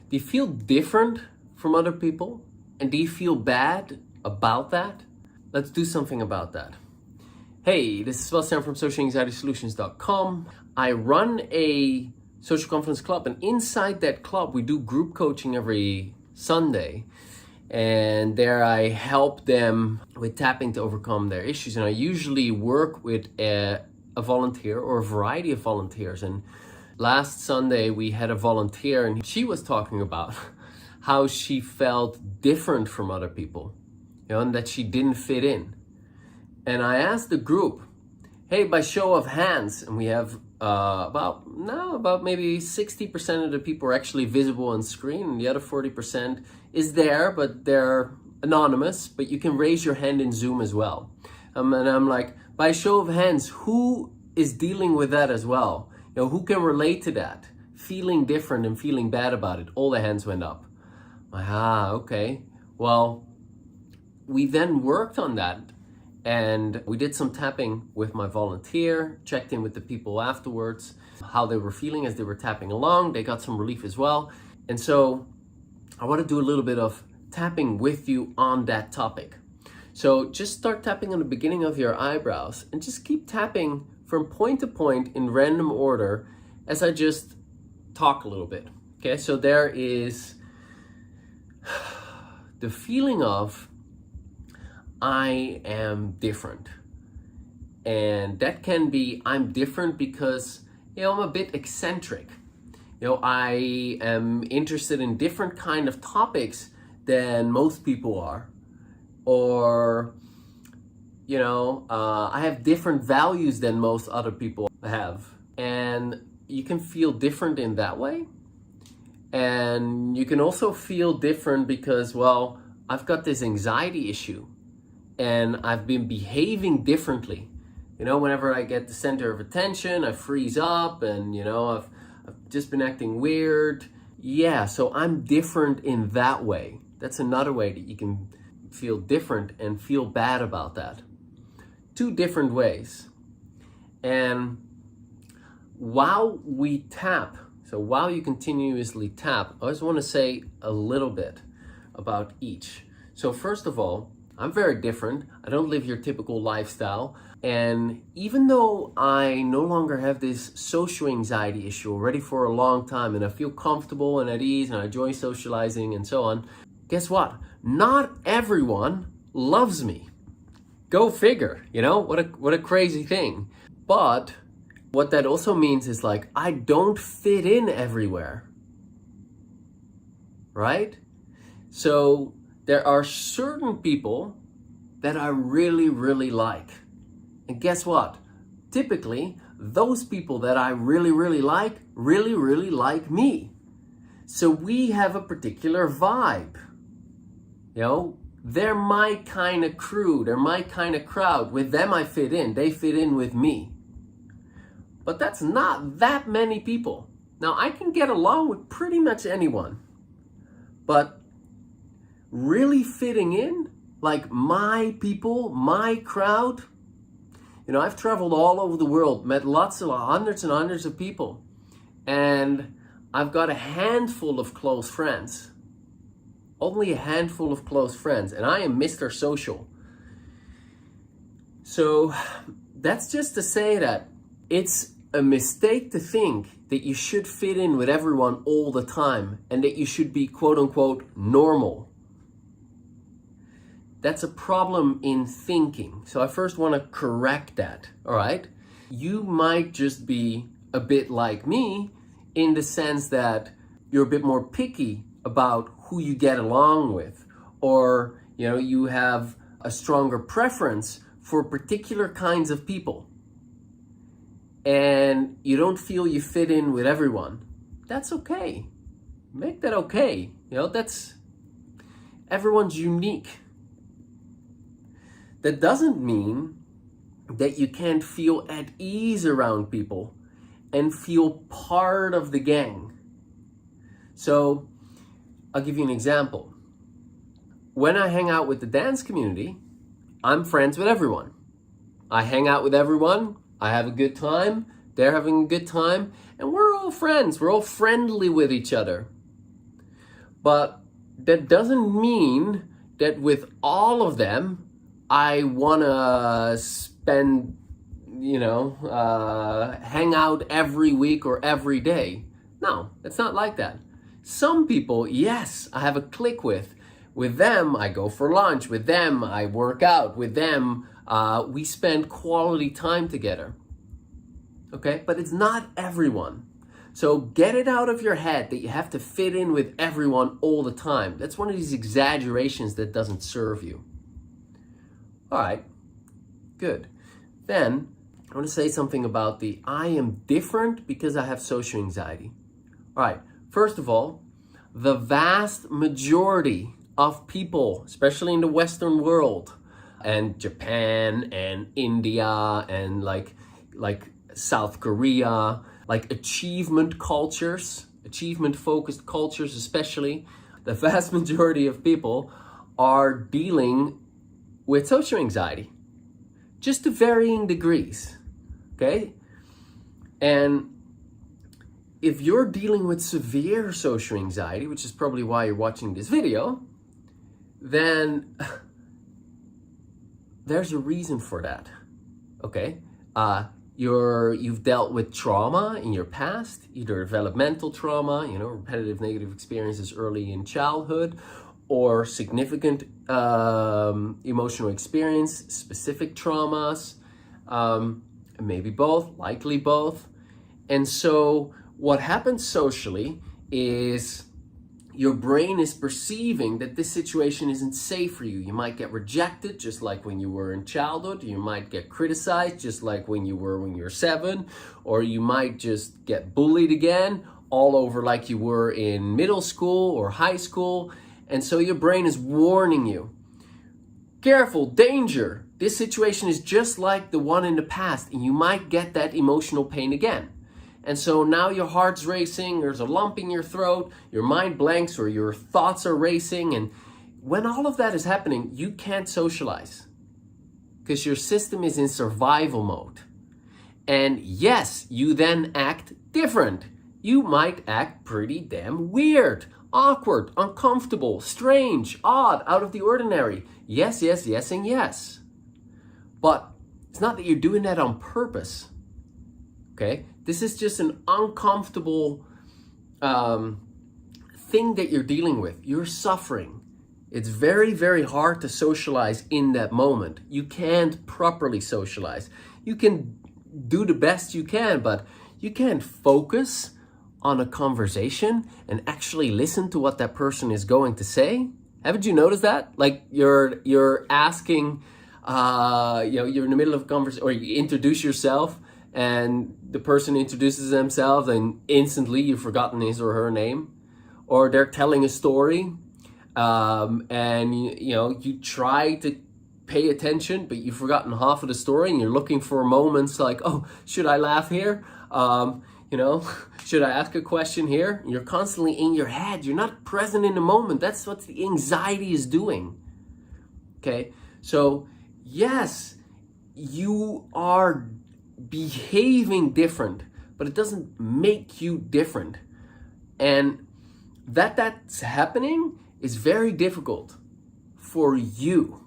Do you feel different from other people? And do you feel bad about that? Let's do something about that. Hey, this is Sebastiaan from socialanxietysolutions.com. I run a social confidence club, and inside that club we do group coaching every Sunday. And there I help them with tapping to overcome their issues. And I usually work with a volunteer or a variety of volunteers. And last Sunday we had a volunteer, and she was talking about how she felt different from other people, and that she didn't fit in. And I asked the group, hey, by show of hands, and we have about maybe 60% of the people are actually visible on screen, and the other 40% is there, but they're anonymous, but you can raise your hand in Zoom as well. And I'm like, by show of hands, who is dealing with that as well? Who can relate to that? Feeling different and feeling bad about it. All the hands went up. Okay. Well, we then worked on that, and we did some tapping with my volunteer, checked in with the people afterwards, how they were feeling as they were tapping along. They got some relief as well. And so I want to do a little bit of tapping with you on that topic. So just start tapping on the beginning of your eyebrows and just keep tapping from point to point in random order as I just talk a little bit. Okay, so there is the feeling of I am different. And that can be I'm different because I'm a bit eccentric. I am interested in different kind of topics than most people are. Or I have different values than most other people have. And you can feel different in that way. And you can also feel different because, well, I've got this anxiety issue and I've been behaving differently. Whenever I get the center of attention, I freeze up, and, I've just been acting weird. Yeah, so I'm different in that way. That's another way that you can feel different and feel bad about that. Two different ways. And while we tap, so while you continuously tap, I just want to say a little bit about each. So first of all, I'm very different. I don't live your typical lifestyle. And even though I no longer have this social anxiety issue already for a long time, and I feel comfortable and at ease and I enjoy socializing and so on, guess what? Not everyone loves me. Go figure, what a crazy thing. But what that also means is I don't fit in everywhere, right? So there are certain people that I really, really like. And guess what? Typically, those people that I really, really like me. So we have a particular vibe. They're my kind of crew. They're my kind of crowd. With them, I fit in. They fit in with me. But that's not that many people. Now, I can get along with pretty much anyone. But really fitting in, like my people, my crowd, I've traveled all over the world, met hundreds and hundreds of people. And I've got a handful of close friends. Only a handful of close friends. And I am Mr. Social. So that's just to say that it's a mistake to think that you should fit in with everyone all the time and that you should be quote unquote normal. That's a problem in thinking. So I first want to correct that, all right? You might just be a bit like me in the sense that you're a bit more picky about who you get along with, or, you have a stronger preference for particular kinds of people, and you don't feel you fit in with everyone. That's okay. Make that okay. That's everyone's unique. That doesn't mean that you can't feel at ease around people and feel part of the gang. So I'll give you an example. When I hang out with the dance community, I'm friends with everyone. I hang out with everyone. I have a good time. They're having a good time. And we're all friends. We're all friendly with each other. But that doesn't mean that with all of them, I want to spend, hang out every week or every day. No, it's not like that. Some people, yes, I have a clique with. With them, I go for lunch. With them, I work out. With them, we spend quality time together. Okay, but it's not everyone. So get it out of your head that you have to fit in with everyone all the time. That's one of these exaggerations that doesn't serve you. All right, good. Then I want to say something about the I am different because I have social anxiety. All right, first of all, the vast majority of people, especially in the Western world, and Japan and India and like South Korea, like achievement cultures, achievement-focused cultures especially, the vast majority of people are dealing with social anxiety, just to varying degrees, okay? And if you're dealing with severe social anxiety, which is probably why you're watching this video, then there's a reason for that, okay? You've dealt with trauma in your past, either developmental trauma, repetitive negative experiences early in childhood, or significant emotional experience, specific traumas, maybe both, likely both. And so what happens socially is your brain is perceiving that this situation isn't safe for you. You might get rejected, just like when you were in childhood. You might get criticized, just like when you were 7. Or you might just get bullied again, all over like you were in middle school or high school. And so your brain is warning you. Careful, danger. This situation is just like the one in the past, and you might get that emotional pain again. And so now your heart's racing, there's a lump in your throat, your mind blanks, or your thoughts are racing. And when all of that is happening, you can't socialize because your system is in survival mode. And yes, you then act different. You might act pretty damn weird, awkward, uncomfortable, strange, odd, out of the ordinary. Yes, yes, yes, and yes. But it's not that you're doing that on purpose, okay? This is just an uncomfortable thing that you're dealing with. You're suffering. It's very, very hard to socialize in that moment. You can't properly socialize. You can do the best you can, but you can't focus on a conversation and actually listen to what that person is going to say. Haven't you noticed that? Like you're asking, you're in the middle of a conversation, or you introduce yourself, and the person introduces themselves and instantly you've forgotten his or her name. Or they're telling a story, and you try to pay attention, but you've forgotten half of the story, and you're looking for moments like, oh, should I laugh here? Should I ask a question here? You're constantly in your head. You're not present in the moment. That's what the anxiety is doing. Okay, so yes, you are behaving different, but it doesn't make you different. And that's happening is very difficult for you.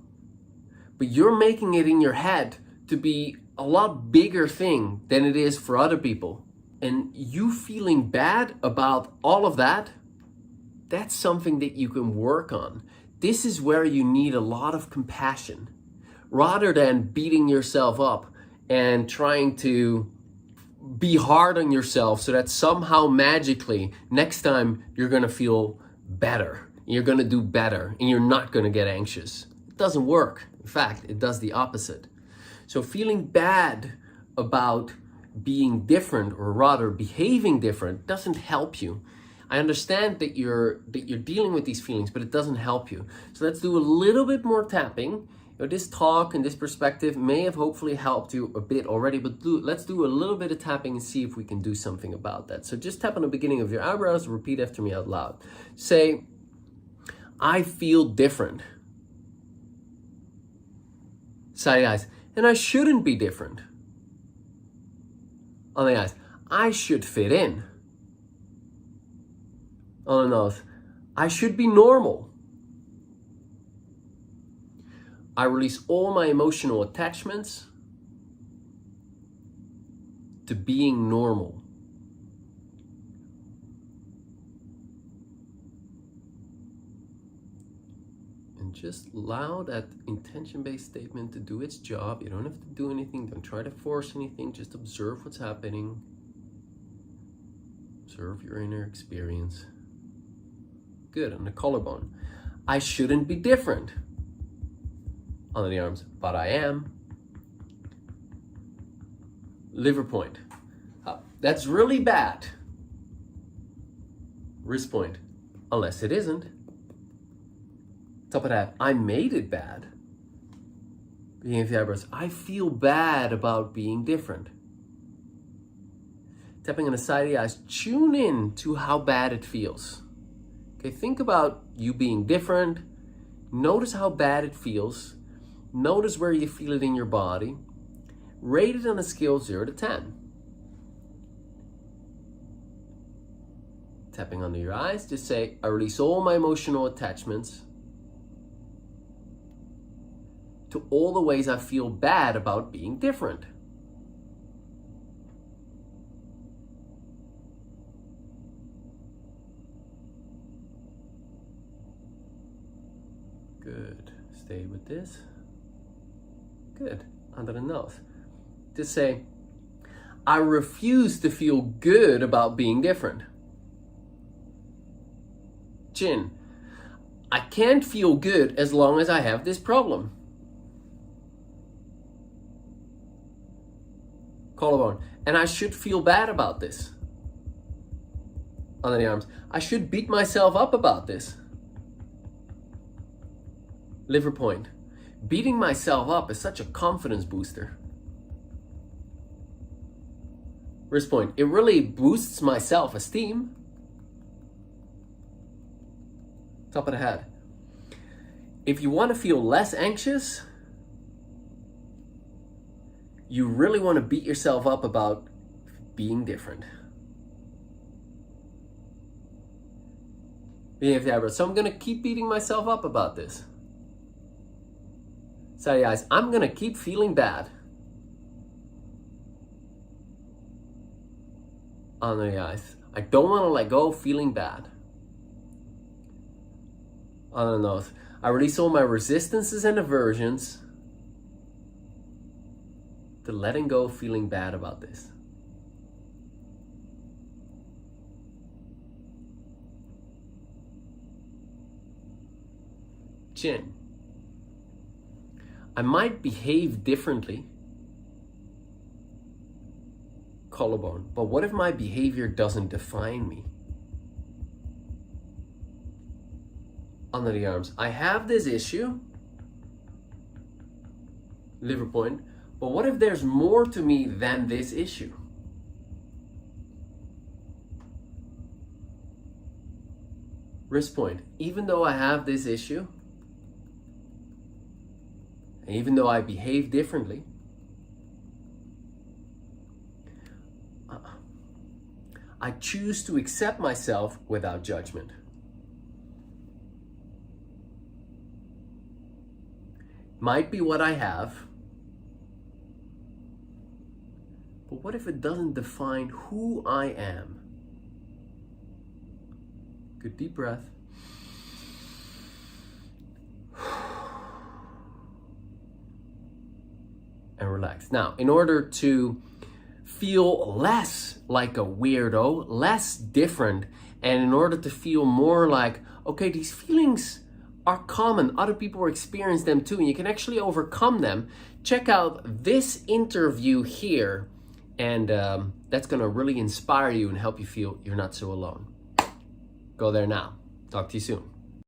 But you're making it in your head to be a lot bigger thing than it is for other people. And you feeling bad about all of that, that's something that you can work on. This is where you need a lot of compassion. Rather than beating yourself up and trying to be hard on yourself so that somehow magically next time you're going to feel better. You're going to do better and you're not going to get anxious. It doesn't work. In fact, it does the opposite. So feeling bad about being different, or rather behaving different, doesn't help you. I understand that you're dealing with these feelings, but it doesn't help you. So let's do a little bit more tapping. This talk and this perspective may have hopefully helped you a bit already, but let's do a little bit of tapping and see if we can do something about that. So just tap on the beginning of your eyebrows, repeat after me out loud. Say, I feel different. Side eyes, and I shouldn't be different. On the eyes, I should fit in. On the nose, I should be normal. I release all my emotional attachments to being normal. And just allow that intention-based statement to do its job. You don't have to do anything. Don't try to force anything. Just observe what's happening. Observe your inner experience. Good. On the collarbone. I shouldn't be different. Under the arms. But I am. Liver point. That's really bad. Wrist point. Unless it isn't. Top of that. I made it bad. Beginning of the eyebrows. I feel bad about being different. Tapping on the side of the eyes. Tune in to how bad it feels. Okay, think about you being different. Notice how bad it feels. Notice where you feel it in your body. Rate it on a scale of 0 to 10. Tapping under your eyes, just say, I release all my emotional attachments to all the ways I feel bad about being different. Good. Stay with this. Good. Under the nose. Just say, I refuse to feel good about being different. Chin. I can't feel good as long as I have this problem. Collarbone. And I should feel bad about this. Under the arms. I should beat myself up about this. Liver point. Beating myself up is such a confidence booster. Wrist point. It really boosts my self-esteem. Top of the head. If you want to feel less anxious, you really want to beat yourself up about being different. So I'm going to keep beating myself up about this. Side of the eyes. I'm going to keep feeling bad. Under the eyes. I don't want to let go of feeling bad. On the nose. I release all my resistances and aversions to letting go of feeling bad about this. Chin. I might behave differently. Collarbone. But what if my behavior doesn't define me? Under the arms. I have this issue. Liver point. But what if there's more to me than this issue? Wrist point. Even though I have this issue, and even though I behave differently, I choose to accept myself without judgment. Might be what I have, but what if it doesn't define who I am? Good deep breath. And relax. Now, in order to feel less like a weirdo, less different, and in order to feel more like, okay, these feelings are common, other people experience them too, and you can actually overcome them, check out this interview here, and that's gonna really inspire you and help you feel you're not so alone. Go there now. Talk to you soon.